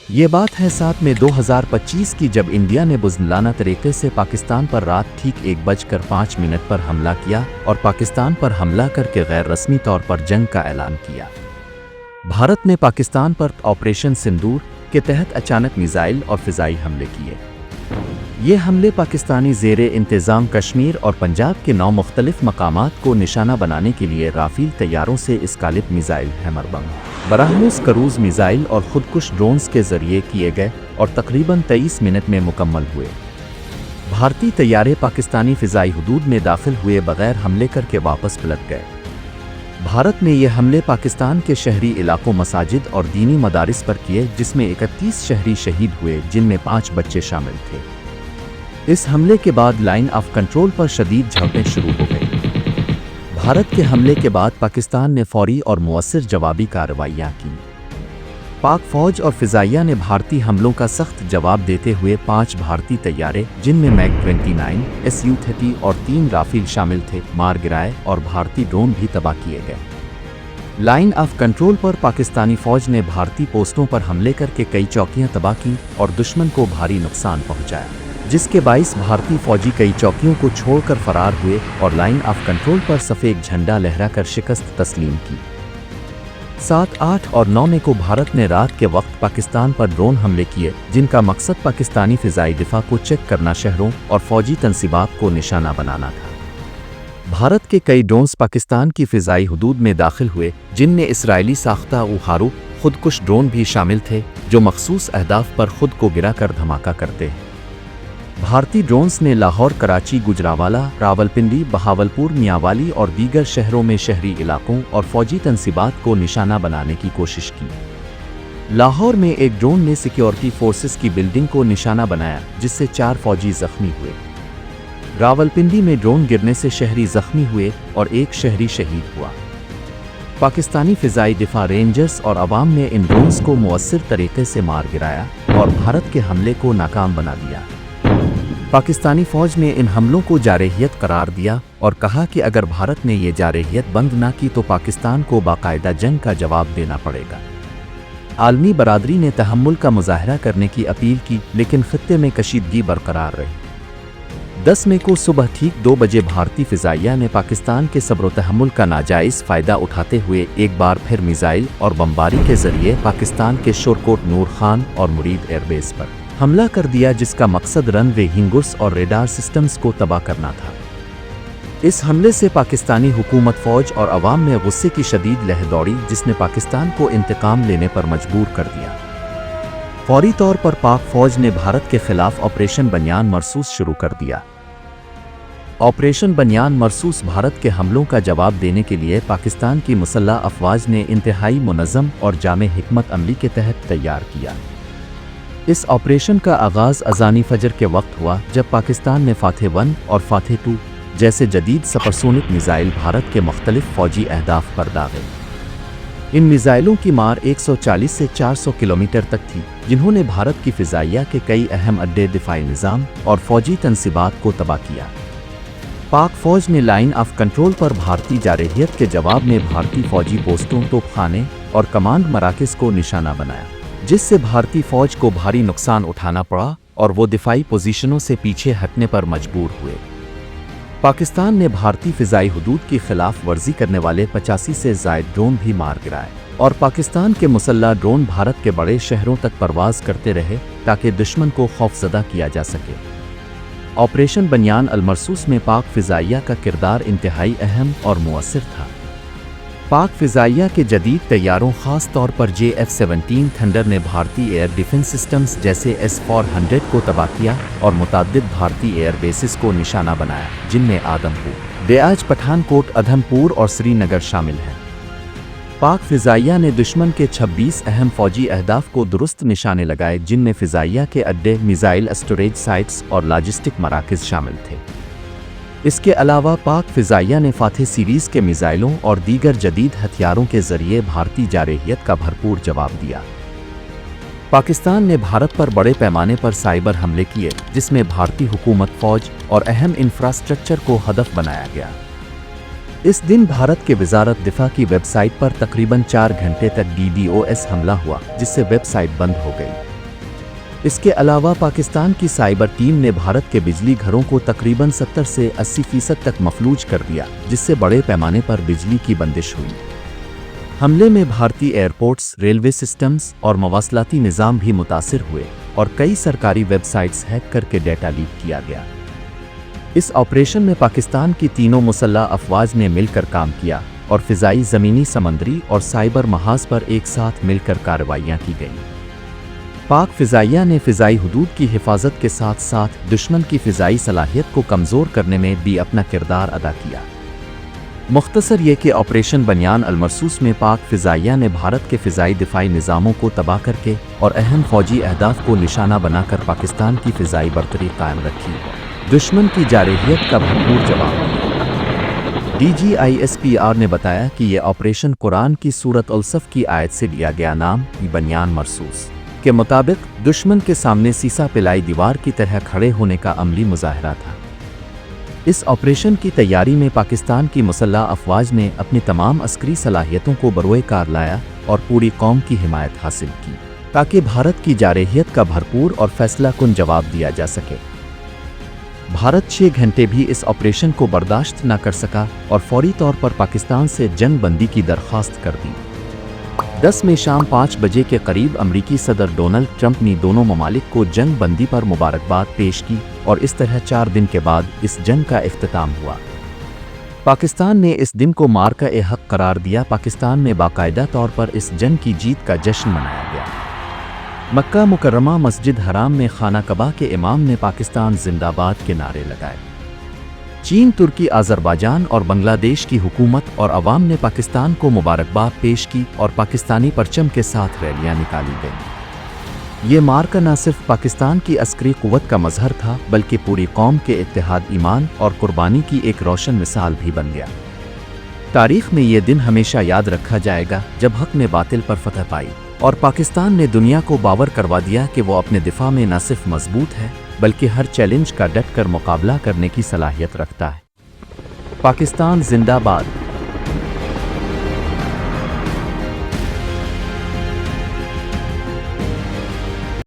یہ بات ہے 7 مئی 2025 کی، جب انڈیا نے بزدلانہ طریقے سے پاکستان پر رات ٹھیک 1:05 پر حملہ کیا اور پاکستان پر حملہ کر کے غیر رسمی طور پر جنگ کا اعلان کیا۔ بھارت نے پاکستان پر آپریشن سندور کے تحت اچانک میزائل اور فضائی حملے کیے۔ یہ حملے پاکستانی زیر انتظام کشمیر اور پنجاب کے 9 مختلف مقامات کو نشانہ بنانے کے لیے رافیل طیاروں سے اسکالپ میزائل، ہیمر بم، براہموس کروز میزائل اور خودکش ڈرونز کے ذریعے کیے گئے اور تقریباً 23 منٹ میں مکمل ہوئے۔ بھارتی طیارے پاکستانی فضائی حدود میں داخل ہوئے بغیر حملے کر کے واپس پلٹ گئے۔ بھارت نے یہ حملے پاکستان کے شہری علاقوں، مساجد اور دینی مدارس پر کیے، جس میں 31 شہری شہید ہوئے، جن میں 5 بچے شامل تھے۔ اس حملے کے بعد لائن آف کنٹرول پر شدید جھڑپیں شروع ہو گئیں۔ بھارت کے حملے کے بعد پاکستان نے فوری اور مؤثر جوابی کارروائیاں کیں۔ پاک فوج اور فضائیہ نے بھارتی حملوں کا سخت جواب دیتے ہوئے 5 بھارتی طیارے، جن میں MiG-29، Su-30 اور 3 رافیل شامل تھے، مار گرائے اور بھارتی ڈرون بھی تباہ کیے گئے۔ لائن آف کنٹرول پر پاکستانی فوج نے بھارتی پوسٹوں پر حملے کر کے کئی چوکیاں تباہ کیں اور دشمن کو بھاری نقصان پہنچایا، جس کے باعث بھارتی فوجی کئی چوکیوں کو چھوڑ کر فرار ہوئے اور لائن آف کنٹرول پر سفید جھنڈا لہرا کر شکست تسلیم کی۔ 7، 8 اور 9 مئی کو بھارت نے رات کے وقت پاکستان پر ڈرون حملے کیے، جن کا مقصد پاکستانی فضائی دفاع کو چیک کرنا، شہروں اور فوجی تنصیبات کو نشانہ بنانا تھا۔ بھارت کے کئی ڈرونز پاکستان کی فضائی حدود میں داخل ہوئے، جن میں اسرائیلی ساختہ اوہارو خودکش ڈرون بھی شامل تھے، جو مخصوص اہداف پر خود کو گرا کر دھماکہ کرتے ہیں۔ بھارتی ڈرونز نے لاہور، کراچی، گجرانوالہ، راولپنڈی، بہاولپور، میانوالی اور دیگر شہروں میں شہری علاقوں اور فوجی تنصیبات کو نشانہ بنانے کی کوشش کی۔ لاہور میں ایک ڈرون نے سیکیورٹی فورسز کی بلڈنگ کو نشانہ بنایا، جس سے 4 فوجی زخمی ہوئے۔ راولپنڈی میں ڈرون گرنے سے شہری زخمی ہوئے اور 1 شہری شہید ہوا۔ پاکستانی فضائی دفاع، رینجرز اور عوام نے ان ڈرونز کو مؤثر طریقے سے مار گرایا اور بھارت کے حملے کو ناکام بنا دیا۔ پاکستانی فوج نے ان حملوں کو جارحیت قرار دیا اور کہا کہ اگر بھارت نے یہ جارحیت بند نہ کی تو پاکستان کو باقاعدہ جنگ کا جواب دینا پڑے گا۔ عالمی برادری نے تحمل کا مظاہرہ کرنے کی اپیل کی، لیکن خطے میں کشیدگی برقرار رہی۔ 10 مئی کو صبح ٹھیک 2 بجے بھارتی فضائیہ نے پاکستان کے صبر و تحمل کا ناجائز فائدہ اٹھاتے ہوئے ایک بار پھر میزائل اور بمباری کے ذریعے پاکستان کے شورکوٹ، نور خان اور مرید ایئر بیس پر حملہ کر دیا، جس کا مقصد رن وے ہنگرس اور ریڈار سسٹمز کو تباہ کرنا تھا۔ اس حملے سے پاکستانی حکومت، فوج اور عوام میں غصے کی شدید لہر دوڑی، جس نے پاکستان کو انتقام لینے پر مجبور کر دیا۔ فوری طور پر پاک فوج نے بھارت کے خلاف آپریشن بنیان مرصوص شروع کر دیا۔ آپریشن بنیان مرصوص بھارت کے حملوں کا جواب دینے کے لیے پاکستان کی مسلح افواج نے انتہائی منظم اور جامع حکمت عملی کے تحت تیار کیا۔ اس آپریشن کا آغاز اذان فجر کے وقت ہوا، جب پاکستان نے فاتح 1 اور فاتح 2 جیسے جدید سپرسونک میزائل بھارت کے مختلف فوجی اہداف پر داغے۔ ان میزائلوں کی مار 140 سے 400 کلومیٹر تک تھی، جنہوں نے بھارت کی فضائیہ کے کئی اہم اڈے، دفاعی نظام اور فوجی تنصیبات کو تباہ کیا۔ پاک فوج نے لائن آف کنٹرول پر بھارتی جارحیت کے جواب میں بھارتی فوجی پوسٹوں، توپ خانے اور کمانڈ مراکز کو نشانہ بنایا، جس سے بھارتی فوج کو بھاری نقصان اٹھانا پڑا اور وہ دفاعی پوزیشنوں سے پیچھے ہٹنے پر مجبور ہوئے۔ پاکستان نے بھارتی فضائی حدود کی خلاف ورزی کرنے والے 85 سے زائد ڈرون بھی مار گرائے اور پاکستان کے مسلح ڈرون بھارت کے بڑے شہروں تک پرواز کرتے رہے تاکہ دشمن کو خوفزدہ کیا جا سکے۔ آپریشن بنیان المرصوص میں پاک فضائیہ کا کردار انتہائی اہم اور مؤثر تھا۔ پاک فضائیہ کے جدید طیاروں، خاص طور پر JF-17 تھنڈر نے بھارتی ایئر ڈیفنس سسٹمز جیسے S-400 کو تباہ کیا اور متعدد بھارتی ایئر بیسز کو نشانہ بنایا، جن میں آدمپور، دیاج، پٹھان کوٹ، ادھم پور اور سری نگر شامل ہیں۔ پاک فضائیہ نے دشمن کے 26 اہم فوجی اہداف کو درست نشانے لگائے، جن میں فضائیہ کے اڈے، میزائل اسٹوریج سائٹس اور لاجسٹک مراکز شامل تھے۔ اس کے علاوہ پاک فضائیہ نے فاتح سیریز کے میزائلوں اور دیگر جدید ہتھیاروں کے ذریعے بھارتی جارحیت کا بھرپور جواب دیا۔ پاکستان نے بھارت پر بڑے پیمانے پر سائبر حملے کیے، جس میں بھارتی حکومت، فوج اور اہم انفراسٹرکچر کو ہدف بنایا گیا۔ اس دن بھارت کے وزارت دفاع کی ویب سائٹ پر تقریباً 4 گھنٹے تک DDoS حملہ ہوا، جس سے ویب سائٹ بند ہو گئی۔ اس کے علاوہ پاکستان کی سائبر ٹیم نے بھارت کے بجلی گھروں کو تقریباً 70 سے 80% تک مفلوج کر دیا، جس سے بڑے پیمانے پر بجلی کی بندش ہوئی۔ حملے میں بھارتی ایئرپورٹس، ریلوے سسٹمز اور مواصلاتی نظام بھی متاثر ہوئے اور کئی سرکاری ویب سائٹس ہیک کر کے ڈیٹا لیک کیا گیا۔ اس آپریشن میں پاکستان کی تینوں مسلح افواج نے مل کر کام کیا اور فضائی، زمینی، سمندری اور سائبر محاذ پر ایک ساتھ مل کر کارروائیاں کی گئیں۔ پاک فضائیہ نے فضائی حدود کی حفاظت کے ساتھ ساتھ دشمن کی فضائی صلاحیت کو کمزور کرنے میں بھی اپنا کردار ادا کیا۔ مختصر یہ کہ آپریشن بنیان المرصوص میں پاک فضائیہ نے بھارت کے فضائی دفاعی نظاموں کو تباہ کر کے اور اہم فوجی اہداف کو نشانہ بنا کر پاکستان کی فضائی برتری قائم رکھی، دشمن کی جارحیت کا بھرپور جواب دیا۔ DGISPR نے بتایا کہ یہ آپریشن قرآن کی سورۃ الصف کی آیت سے لیا گیا نام بنیان مرصوص کے مطابق دشمن کے سامنے سیسا پلائی دیوار کی طرح کھڑے ہونے کا عملی مظاہرہ تھا۔ اس آپریشن کی تیاری میں پاکستان کی مسلح افواج نے اپنی تمام عسکری صلاحیتوں کو بروئے کار لایا اور پوری قوم کی حمایت حاصل کی تاکہ بھارت کی جارحیت کا بھرپور اور فیصلہ کن جواب دیا جا سکے۔ بھارت 6 گھنٹے بھی اس آپریشن کو برداشت نہ کر سکا اور فوری طور پر پاکستان سے جنگ بندی کی درخواست کر دی۔ 10 میں شام 5 بجے کے قریب امریکی صدر ڈونلڈ ٹرمپ نے دونوں ممالک کو جنگ بندی پر مبارکباد پیش کی اور اس طرح 4 دن کے بعد اس جنگ کا اختتام ہوا۔ پاکستان نے اس دن کو مارکہ حق قرار دیا۔ پاکستان میں باقاعدہ طور پر اس جنگ کی جیت کا جشن منایا گیا۔ مکہ مکرمہ مسجد حرام میں خانہ کعبہ کے امام نے پاکستان زندہ باد کے نعرے لگائے۔ چین، ترکی، آذربائیجان اور بنگلہ دیش کی حکومت اور عوام نے پاکستان کو مبارکباد پیش کی اور پاکستانی پرچم کے ساتھ ریلیاں نکالی گئیں۔ یہ مارکہ نہ صرف پاکستان کی عسکری قوت کا مظہر تھا بلکہ پوری قوم کے اتحاد، ایمان اور قربانی کی ایک روشن مثال بھی بن گیا۔ تاریخ میں یہ دن ہمیشہ یاد رکھا جائے گا جب حق نے باطل پر فتح پائی اور پاکستان نے دنیا کو باور کروا دیا کہ وہ اپنے دفاع میں نہ صرف مضبوط ہے بلکہ ہر چیلنج کا ڈٹ کر مقابلہ کرنے کی صلاحیت رکھتا ہے۔ پاکستان زندہ باد۔